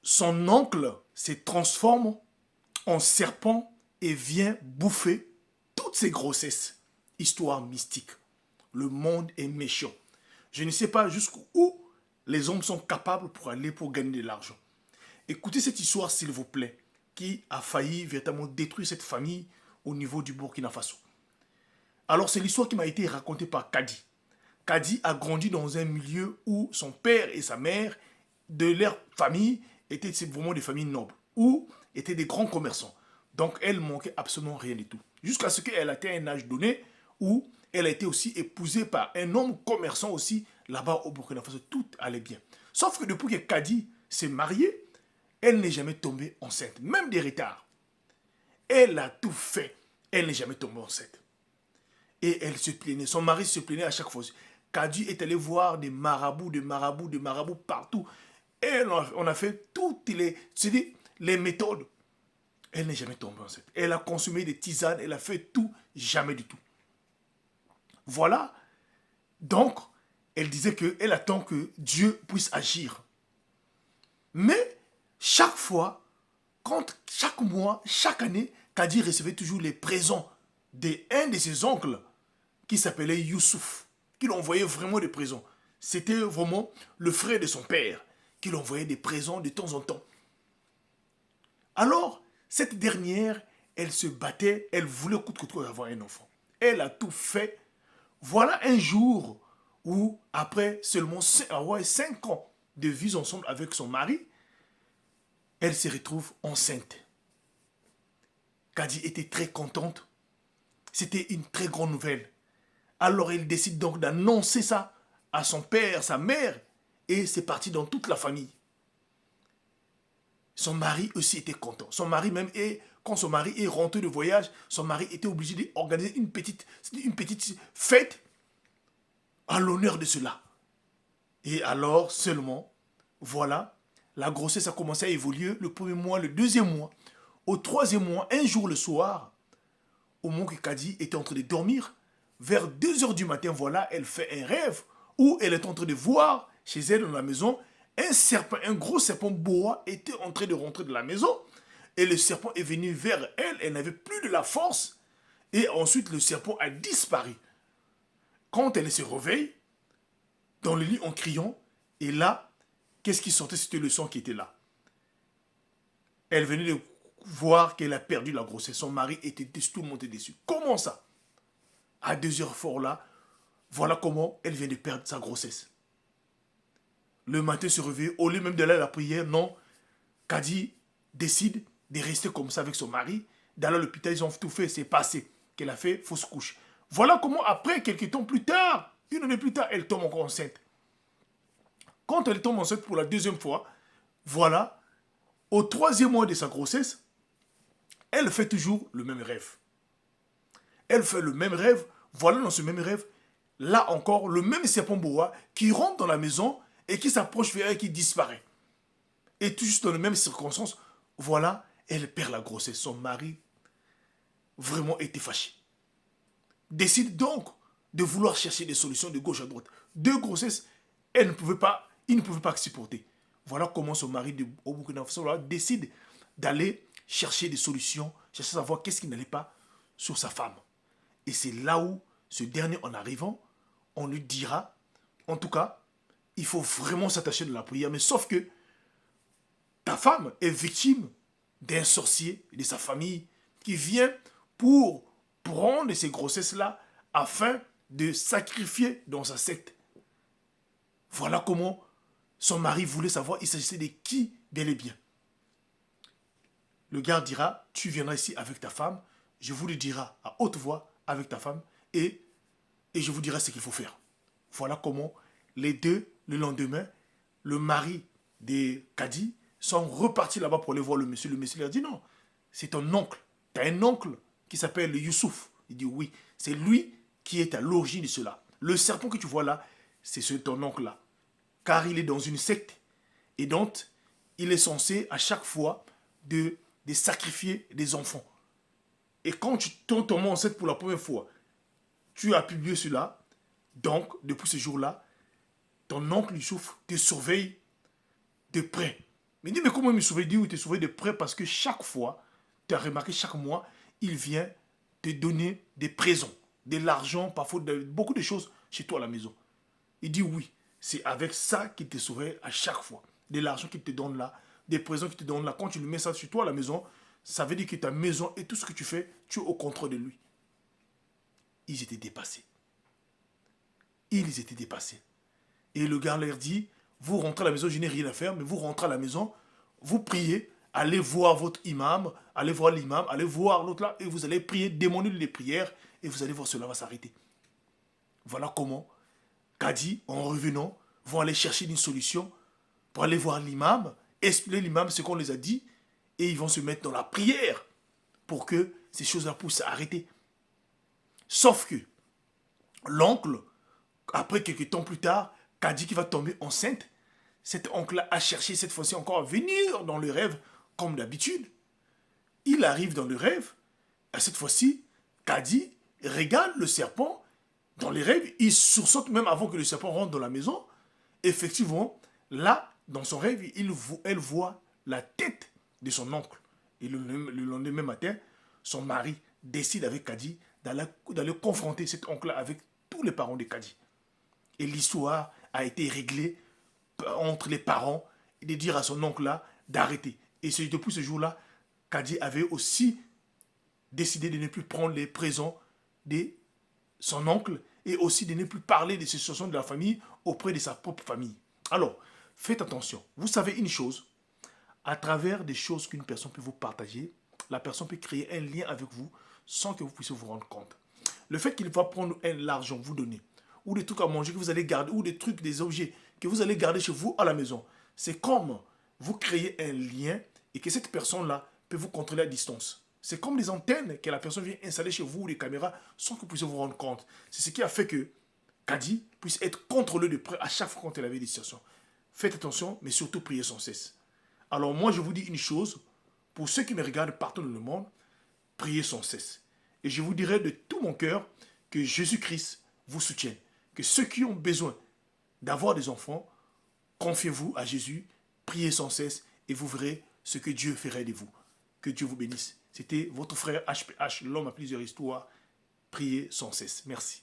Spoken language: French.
son oncle se transforme en serpent et vient bouffer toutes ses grossesses. Histoire mystique. Le monde est méchant. Je ne sais pas jusqu'où les hommes sont capables pour aller pour gagner de l'argent. Écoutez cette histoire, s'il vous plaît, qui a failli véritablement détruire cette famille au niveau du Burkina Faso. Alors, c'est l'histoire qui m'a été racontée par Kadi. Kadi a grandi dans un milieu où son père et sa mère, de leur famille, étaient vraiment des familles nobles, où étaient des grands commerçants. Donc, elle manquait absolument rien du tout. Jusqu'à ce qu'elle ait atteint un âge donné où elle a été aussi épousée par un homme commerçant aussi là-bas au Burkina Faso. Tout allait bien. Sauf que depuis que Kadi s'est mariée, elle n'est jamais tombée enceinte, même des retards. Elle a tout fait. Elle n'est jamais tombée enceinte. Et elle se plaignait. Son mari se plaignait à chaque fois. Kadi est allé voir des marabouts, des marabouts, des marabouts partout. Et on a fait toutes les méthodes. Elle n'est jamais tombée enceinte. Elle a consommé des tisanes, elle a fait tout, jamais du tout. Voilà. Donc, elle disait qu'elle attend que Dieu puisse agir. Mais, chaque fois, chaque mois, chaque année, Kadi recevait toujours les présents d'un de ses oncles qui s'appelait Youssouf, qui lui envoyait vraiment des présents. C'était vraiment le frère de son père qui lui envoyait des présents de temps en temps. Alors, cette dernière, elle se battait, elle voulait coûte que coûte avoir un enfant. Elle a tout fait. Voilà un jour où, après seulement 5 ans de vie ensemble avec son mari, elle se retrouve enceinte. Kadi était très contente. C'était une très grande nouvelle. Alors elle décide donc d'annoncer ça à son père, sa mère, et c'est parti dans toute la famille. Son mari aussi était content. Son mari même, quand son mari est rentré de voyage, son mari était obligé d'organiser une petite fête à l'honneur de cela. Et alors seulement, voilà, la grossesse a commencé à évoluer le premier mois, le deuxième mois. Au troisième mois, un jour le soir, au moment que Kadi était en train de dormir, vers 2 heures du matin, voilà, elle fait un rêve où elle est en train de voir chez elle dans la maison un serpent, un gros serpent boa était en train de rentrer de la maison et le serpent est venu vers elle, elle n'avait plus de la force et ensuite le serpent a disparu. Quand elle se réveille dans le lit en criant et là, qu'est-ce qui sortait? C'était le sang qui était là. Elle venait de voir qu'elle a perdu la grossesse. Son mari était déçu, tout le monde était déçu. Comment ça? À 2 heures fort là, voilà comment elle vient de perdre sa grossesse. Le matin se réveille, au lieu même d'aller à la prière, non. Kadi décide de rester comme ça avec son mari. D'aller à l'hôpital, ils ont tout fait, c'est passé. Qu'elle a fait fausse couche. Voilà comment après, quelques temps plus tard, une année plus tard, elle tombe encore enceinte. Quand elle tombe enceinte pour la deuxième fois, voilà, au troisième mois de sa grossesse, elle fait toujours le même rêve. Elle fait le même rêve, voilà dans ce même rêve, là encore, le même serpent boa qui rentre dans la maison et qui s'approche vers elle et qui disparaît. Et tout juste dans les mêmes circonstances, voilà, elle perd la grossesse. Son mari vraiment était fâché. Décide donc de vouloir chercher des solutions de gauche à droite. 2 grossesses, il ne pouvait pas supporter. Voilà comment son mari au Burkina Faso décide d'aller chercher des solutions, chercher à savoir qu'est-ce qui n'allait pas sur sa femme. Et c'est là où ce dernier, en arrivant, on lui dira, en tout cas, il faut vraiment s'attacher de la prière, mais sauf que ta femme est victime d'un sorcier de sa famille qui vient pour prendre ces grossesses-là afin de sacrifier dans sa secte. Voilà comment son mari voulait savoir il s'agissait de qui bel et bien. Le gars dira, tu viendras ici avec ta femme, je vous le dirai à haute voix avec ta femme et je vous dirai ce qu'il faut faire. Voilà comment les deux, le lendemain, le mari de Kadi sont repartis là-bas pour aller voir le monsieur. Le monsieur leur dit non, c'est ton oncle. Tu as un oncle qui s'appelle Youssouf. Il dit oui, c'est lui qui est à l'origine de cela. Le serpent que tu vois là, c'est ton oncle-là. Car il est dans une secte et donc il est censé à chaque fois de sacrifier des enfants. Et quand tu tombes enceinte pour la première fois, tu as publié cela. Donc, depuis ce jour-là, ton oncle Youssouf te surveille de près. Mais dis, mais comment il me surveille? Dit, oui, il te surveille de près parce que chaque fois, tu as remarqué, chaque mois, il vient te donner des présents, de l'argent, parfois beaucoup de choses chez toi à la maison. Il dit oui, c'est avec ça qu'il te surveille à chaque fois. De l'argent qu'il te donne là, des présents qu'il te donne là. Quand tu lui mets ça chez toi à la maison, ça veut dire que ta maison et tout ce que tu fais, tu es au contrôle de lui. Ils étaient dépassés. Ils étaient dépassés. Et le gars leur dit, vous rentrez à la maison, je n'ai rien à faire, mais vous rentrez à la maison, vous priez, allez voir votre imam, allez voir l'imam, allez voir l'autre là, et vous allez prier, demandez les prières, et vous allez voir, cela va s'arrêter. Voilà comment Kadi, en revenant, vont aller chercher une solution pour aller voir l'imam, expliquer l'imam ce qu'on les a dit, et ils vont se mettre dans la prière pour que ces choses-là puissent s'arrêter. Sauf que l'oncle, après quelques temps plus tard, Kadi qui va tomber enceinte, cet oncle-là a cherché cette fois-ci encore à venir dans le rêve, comme d'habitude. Il arrive dans le rêve, et cette fois-ci, Kadi regarde le serpent dans les rêves, il sursaute même avant que le serpent rentre dans la maison. Effectivement, là, dans son rêve, elle voit la tête de son oncle. Et le lendemain matin, son mari décide avec Kadi d'aller confronter cet oncle-là avec tous les parents de Kadi. Et l'histoire a été réglée entre les parents et de dire à son oncle-là d'arrêter. Et c'est depuis ce jour-là, Kadi avait aussi décidé de ne plus prendre les présents de son oncle et aussi de ne plus parler des situations de la famille auprès de sa propre famille. Alors, faites attention. Vous savez une chose, à travers des choses qu'une personne peut vous partager, la personne peut créer un lien avec vous sans que vous puissiez vous rendre compte. Le fait qu'il va prendre l'argent, vous donner, ou des trucs à manger que vous allez garder, ou des trucs, des objets que vous allez garder chez vous à la maison, c'est comme vous créez un lien et que cette personne-là peut vous contrôler à distance. C'est comme des antennes que la personne vient installer chez vous, ou des caméras, sans que vous puissiez vous rendre compte. C'est ce qui a fait que Kadi puisse être contrôlé de près à chaque fois quand elle avait des situations. Faites attention, mais surtout priez sans cesse. Alors moi, je vous dis une chose, pour ceux qui me regardent partout dans le monde, priez sans cesse. Et je vous dirai de tout mon cœur que Jésus-Christ vous soutienne. Que ceux qui ont besoin d'avoir des enfants, confiez-vous à Jésus, priez sans cesse et vous verrez ce que Dieu ferait de vous. Que Dieu vous bénisse. C'était votre frère HPH, l'homme à plusieurs histoires. Priez sans cesse. Merci.